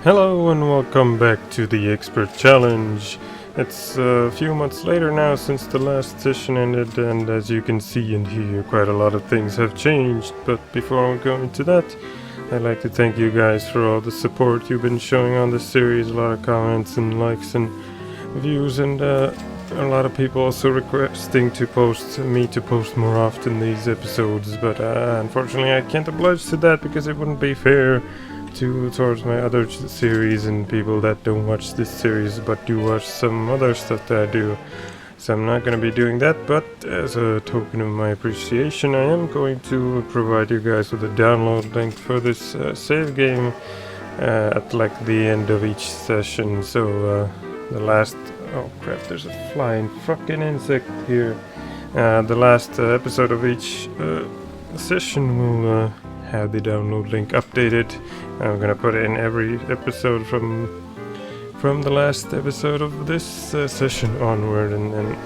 Hello and welcome back to the Expert Challenge. It's a few months later now since the last session ended, and as you can see and hear, quite a lot of things have changed. But before we go into that, I'd like to thank you guys for all the support you've been showing on this series. A lot of comments and likes and views, and a lot of people also requesting to post more often these episodes. But unfortunately I can't oblige to that because it wouldn't be fair towards my other series and people that don't watch this series but do watch some other stuff that I do. So I'm not going to be doing that, but as a token of my appreciation, I am going to provide you guys with a download link for this save game at like the end of each session. So the last... oh crap, there's a flying fucking insect here. The last episode of each session will have the download link updated. I'm gonna put it in every episode from the last episode of this session onward, and then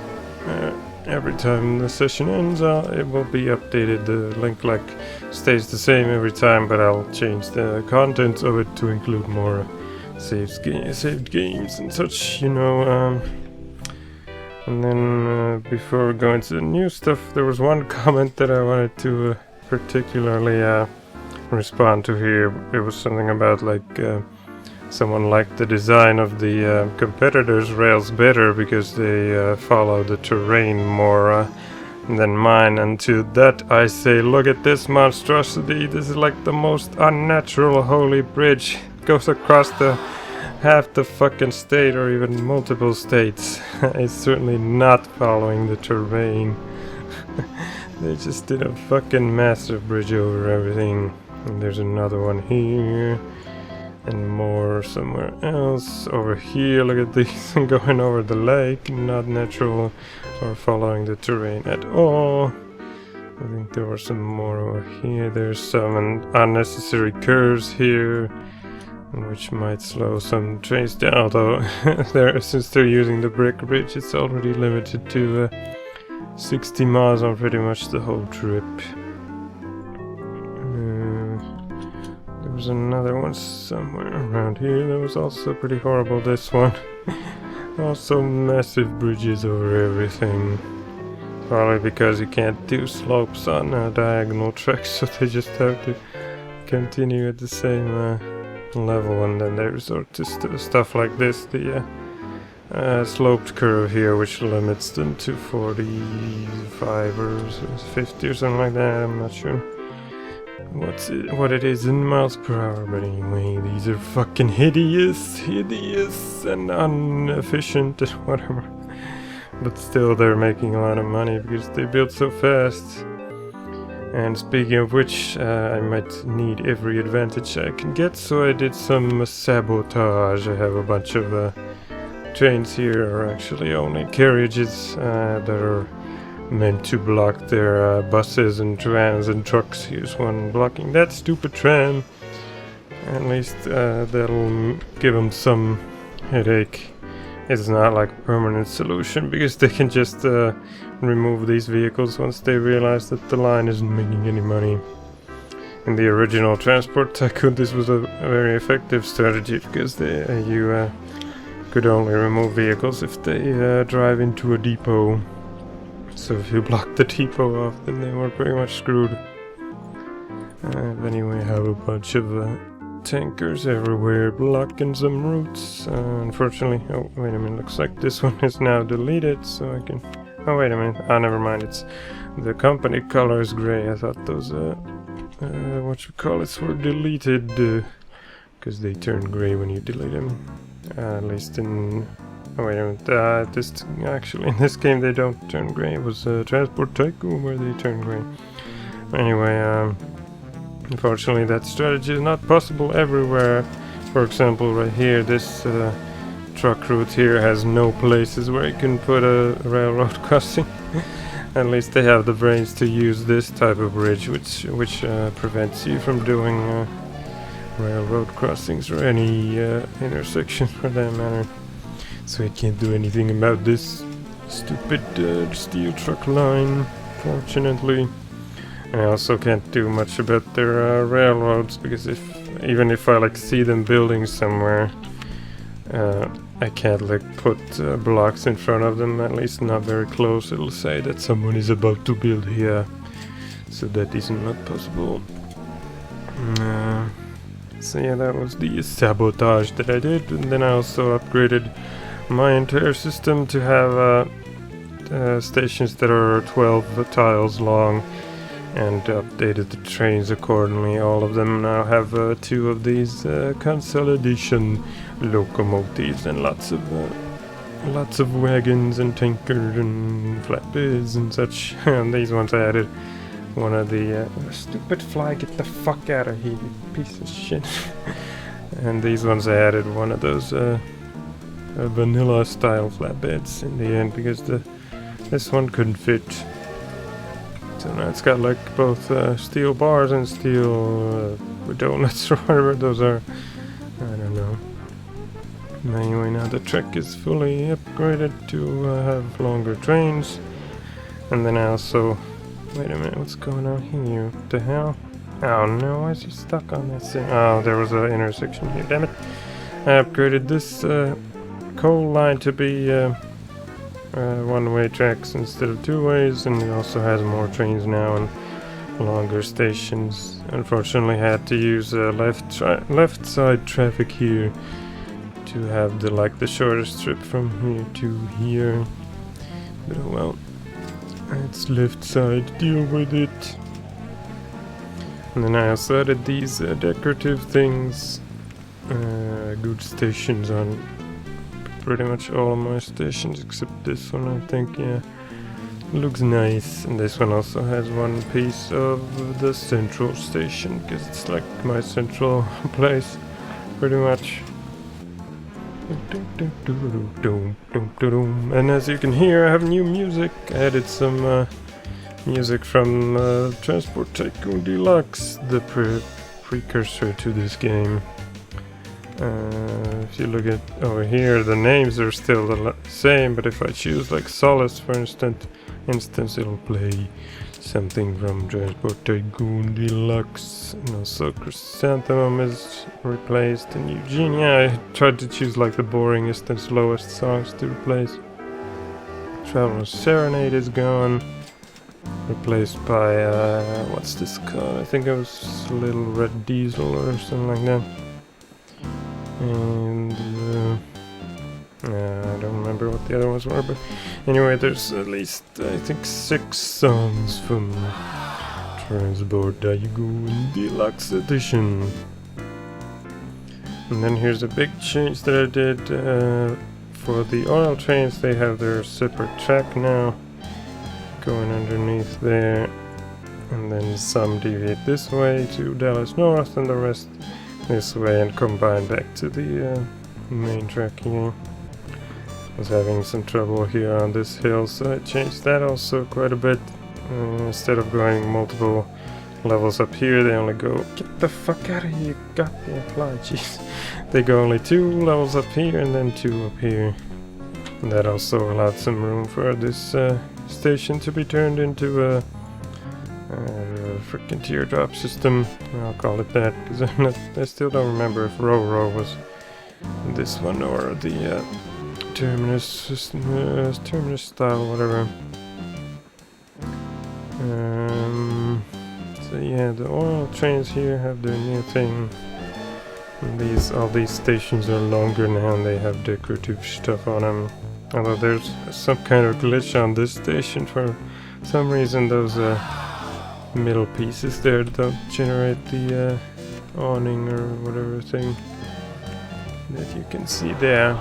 every time the session ends it will be updated. The link stays the same every time, but I'll change the contents of it to include more saved games and such, you know. And then before we go into the new stuff, there was one comment that I wanted to particularly respond to here. It was something about someone liked the design of the competitors' rails better because they follow the terrain more than mine, and to that I say, look at this monstrosity. This is like the most unnatural holy bridge. It goes across half the fucking state, or even multiple states. It's certainly not following the terrain. They just did a fucking massive bridge over everything. And there's another one here, and more somewhere else over here. Look at these going over the lake, not natural or following the terrain at all. I think there were some more over here. There's some unnecessary curves here, which might slow some trains down, although since they're using the brick bridge, it's already limited to 60 miles on pretty much the whole trip. There was another one somewhere around here that was also pretty horrible. This one. Also massive bridges over everything. Probably because you can't do slopes on diagonal tracks, so they just have to continue at the same level, and then they resort to stuff like this, the sloped curve here, which limits them to 45 or 50 or something like that. I'm not sure what it is in miles per hour, but anyway, these are fucking hideous and inefficient and whatever. But still, they're making a lot of money because they build so fast. And speaking of which, I might need every advantage I can get, so I did some sabotage. I have a bunch of trains here, are actually only carriages that are meant to block their buses and trams and trucks. Here's one blocking that stupid tram. At least that'll give them some headache. It's not like a permanent solution because they can just remove these vehicles once they realize that the line isn't making any money. In the original Transport Tycoon, this was a very effective strategy because you could only remove vehicles if they drive into a depot. So if you block the depot off, then they were pretty much screwed. Anyway, I have a bunch of tankers everywhere blocking some routes. Unfortunately, oh wait a minute, looks like this one is now deleted, so I can... oh wait a minute, never mind, it's the company color is gray. I thought those whatchamacallits were deleted because they turn gray when you delete them. At least in... oh wait a minute, actually in this game they don't turn gray. It was Transport Tycoon where they turn gray. Anyway, unfortunately that strategy is not possible everywhere. For example, right here, this truck route here has no places where you can put a railroad crossing. At least they have the brains to use this type of bridge, which prevents you from doing railroad crossings or any intersection for that matter. So I can't do anything about this stupid steel truck line, fortunately. I also can't do much about their railroads, because if even if I like see them building somewhere, I can't like put blocks in front of them, at least not very close. It'll say that someone is about to build here, so that is not possible. So yeah, that was the sabotage that I did, and then I also upgraded my entire system to have stations that are 12 tiles long, and updated the trains accordingly. All of them now have 2 of these consolidation locomotives, and lots of wagons and tankers and flatbeds and such. And these ones I added one of the stupid fly, get the fuck out of here, you piece of shit. And these ones I added one of those vanilla style flatbeds in the end, because this one couldn't fit. So now it's got like both steel bars and steel donuts or whatever those are. I don't know. Anyway, now the track is fully upgraded to have longer trains. And then I also... Wait a minute, what's going on here? What the hell? Oh no, why is he stuck on this thing? Oh, there was an intersection here, damn it. I upgraded this coal line to be one-way tracks instead of 2 ways, and it also has more trains now and longer stations. Unfortunately, I had to use left side traffic here to have the shortest strip from here to here. But oh well. It's left side, deal with it. And then I also added these decorative things, good stations on pretty much all of my stations except this one, I think. Yeah, looks nice. And this one also has one piece of the central station, because it's like my central place pretty much. And as you can hear, I have new music. I added some music from Transport Tycoon Deluxe, the precursor to this game. If you look at over here, the names are still the same, but if I choose like Solace for instance, it'll play something from Transport Tycoon Deluxe. And also Chrysanthemum is replaced, and Eugenia, I tried to choose like the boringest and slowest songs to replace. Traveler's Serenade is gone, replaced by what's this called? I think it was Little Red Diesel or something like that. And I don't remember what the other ones were, but anyway, there's at least I think 6 songs from Transport Tycoon Deluxe Edition. And then here's a big change that I did for the oil trains. They have their separate track now going underneath there, and then some deviate this way to Dallas North and the rest this way and combine back to the main track here. I was having some trouble here on this hill, so I changed that also quite a bit. Instead of going multiple levels up here, they only go... Get the fuck out of here, goddamn fly, jeez. They go only 2 levels up here and then 2 up here. And that also allowed some room for this station to be turned into a freaking teardrop system. I'll call it that, because I still don't remember if row was this one or the terminus system, terminus style, whatever. So yeah, the oil trains here have their new thing. And all these stations are longer now, and they have decorative stuff on them. Although there's some kind of glitch on this station for some reason. Those middle pieces there don't generate the awning or whatever thing that you can see there.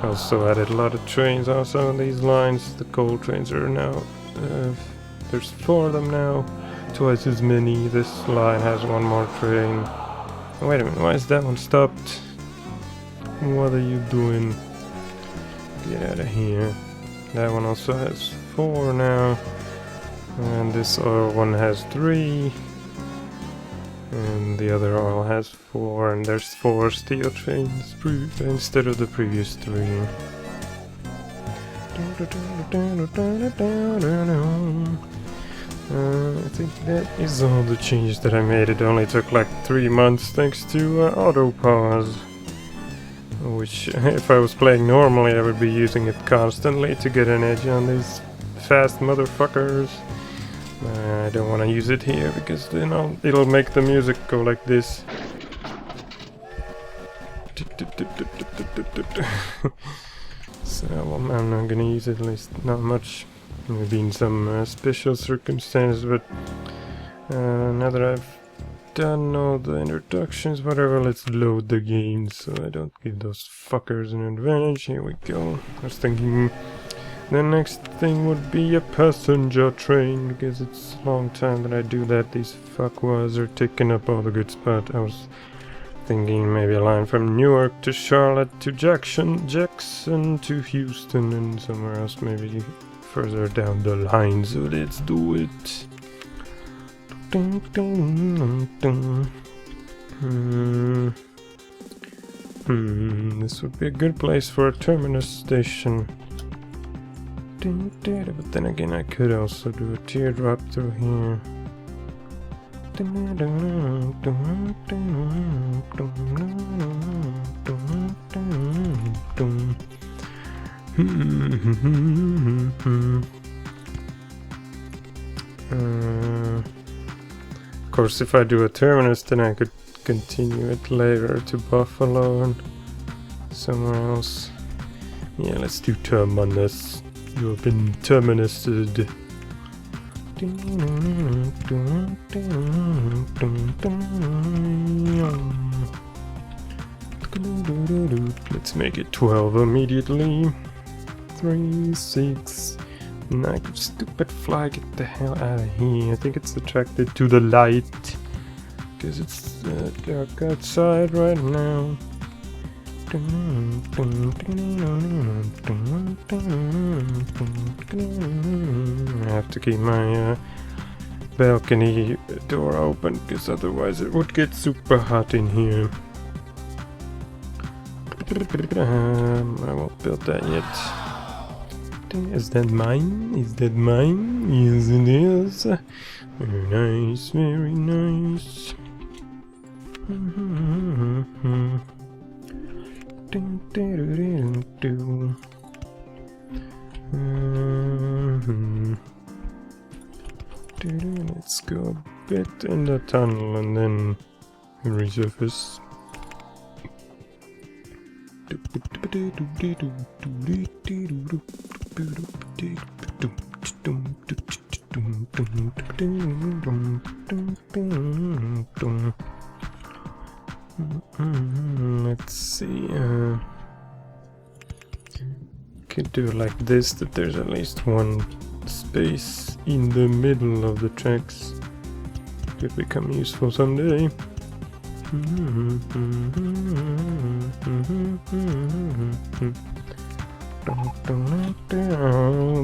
Also added a lot of trains on some of these lines. The coal trains are now, there's 4 of them now, twice as many. This line has 1 more train. Oh, wait a minute, why is that one stopped? What are you doing? Get out of here. That one also has 4 now. And this oil one has 3. And the other oil has 4. And there's 4 steel trains instead of the previous 3. I think that is all the changes that I made. It only took like 3 months thanks to auto pause, which if I was playing normally I would be using it constantly to get an edge on these fast motherfuckers. I don't want to use it here because then it'll make the music go like this. So I'm not gonna use it, at least not much. Maybe in some special circumstances, but now that I've done all the introductions, whatever, let's load the game so I don't give those fuckers an advantage. Here we go. I was thinking the next thing would be a passenger train, because it's a long time that I do that. These fuckwas are taking up all the good spot. I was thinking maybe a line from Newark to Charlotte to Jackson to Houston and somewhere else, maybe further down the line, so let's do it. This would be a good place for a terminus station. But then again, I could also do a teardrop through here. Of course, if I do a terminus, then I could continue it later to Buffalo and somewhere else. Yeah, let's do terminus. You have been terminused. Let's make it 12 immediately. 3, 6, 9. Stupid fly, get the hell out of here. I think it's attracted to the light because it's dark outside right now. I have to keep my balcony door open because otherwise it would get super hot in here. I won't build that yet. Is that mine? Is that mine? Yes, it is. Very nice, very nice. Let's go a bit in the tunnel and then resurface. Let's see. Could do it like this, that there's at least one space in the middle of the tracks. Could become useful someday.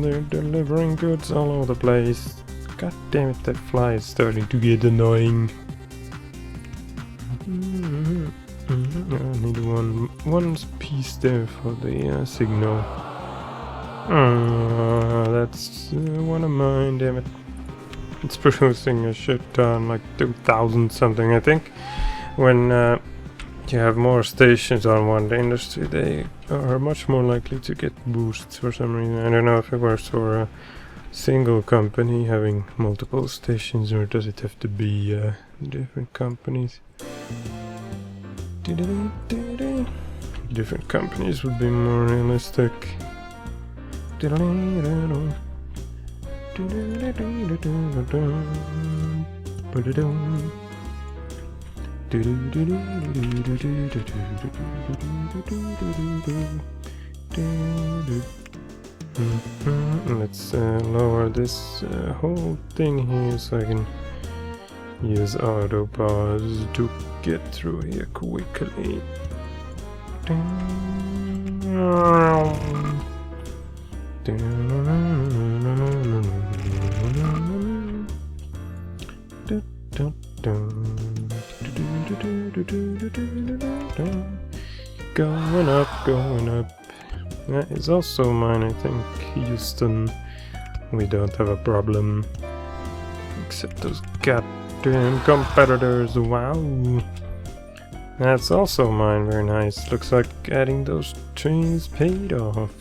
They're delivering goods all over the place. God damn it, that fly is starting to get annoying. I need one piece there for the signal. That's one of mine, damn it. It's producing a shit ton, like 2,000 something, I think. When you have more stations on one industry, they are much more likely to get boosts for some reason. I don't know if it works for a single company having multiple stations, or does it have to be different companies? Different companies would be more realistic. Let's lower this whole thing here so I can use auto pause to get through here quickly. Going up, going up. That is also mine, I think. Houston. We don't have a problem. Except those goddamn competitors. Wow. That's also mine. Very nice. Looks like adding those trains paid off.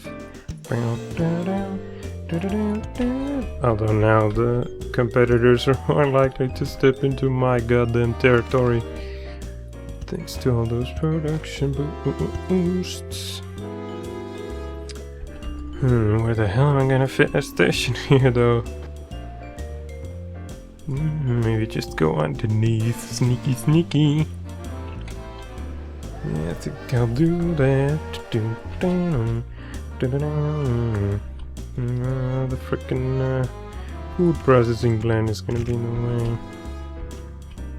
Although now the competitors are more likely to step into my goddamn territory. Thanks to all those production boosts. Where the hell am I gonna fit a station here though? Maybe just go underneath. Sneaky, sneaky. Yeah, I think I'll do that. The frickin' food processing plant is gonna be in the way.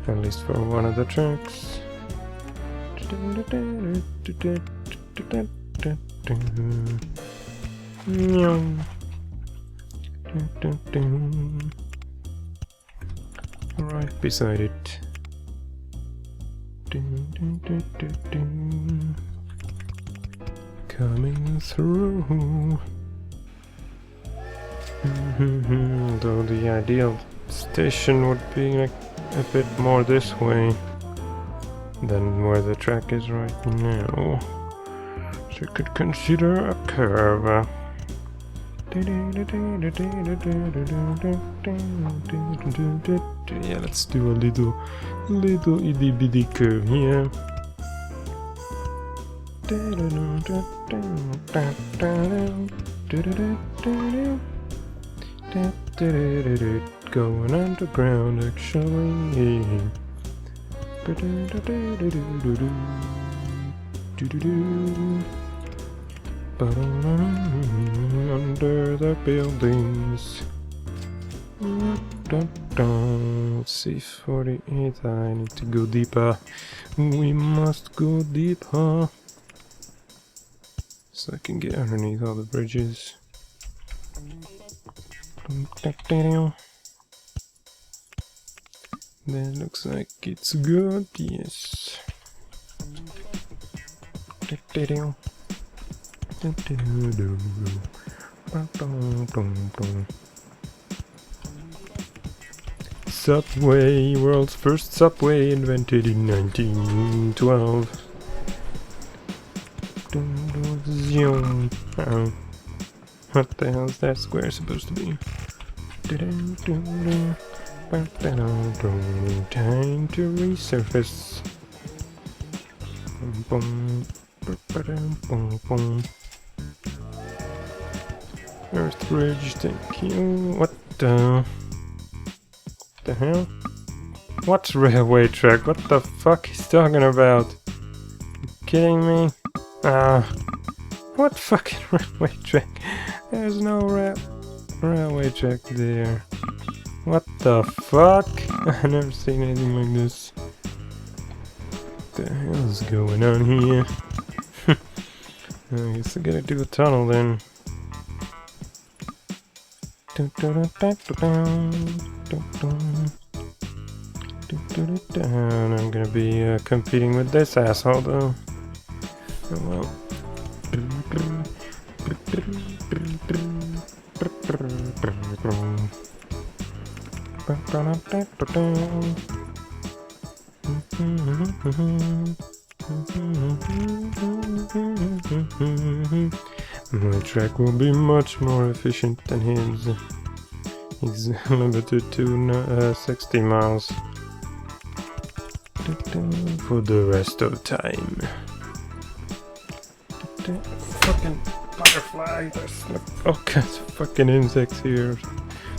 At least for one of the tracks. Right beside it. Coming through. Though the ideal station would be like a bit more this way than where the track is right now. So you could consider a curve. Yeah, let's do a little itty bitty curve here. Going underground actually. Under the buildings. Let's see, 48. I need to go deeper. We must go deeper. So I can get underneath all the bridges. That looks like it's good, yes. Subway, world's first subway, invented in 1912. Oh, what the hell is that square supposed to be? Time to resurface. Earth bridge, thank you. What the hell? What's railway track? What the fuck he's talking about? You kidding me? What fucking railway track? There's no railway track there. What the fuck? I've never seen anything like this. What the hell is going on here? I guess I gotta do a tunnel then. And I'm gonna be competing with this asshole though. Oh well. My track will be much more efficient than his. He's limited to 60 miles for the rest of time. Fucking butterfly! There's all kinds of fucking insects here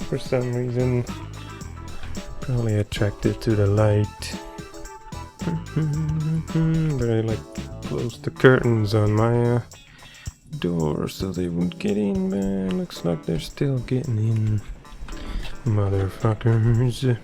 for some reason. Probably attracted to the light. But I like closed the curtains on my door so they wouldn't get in, but looks like they're still getting in. Motherfuckers.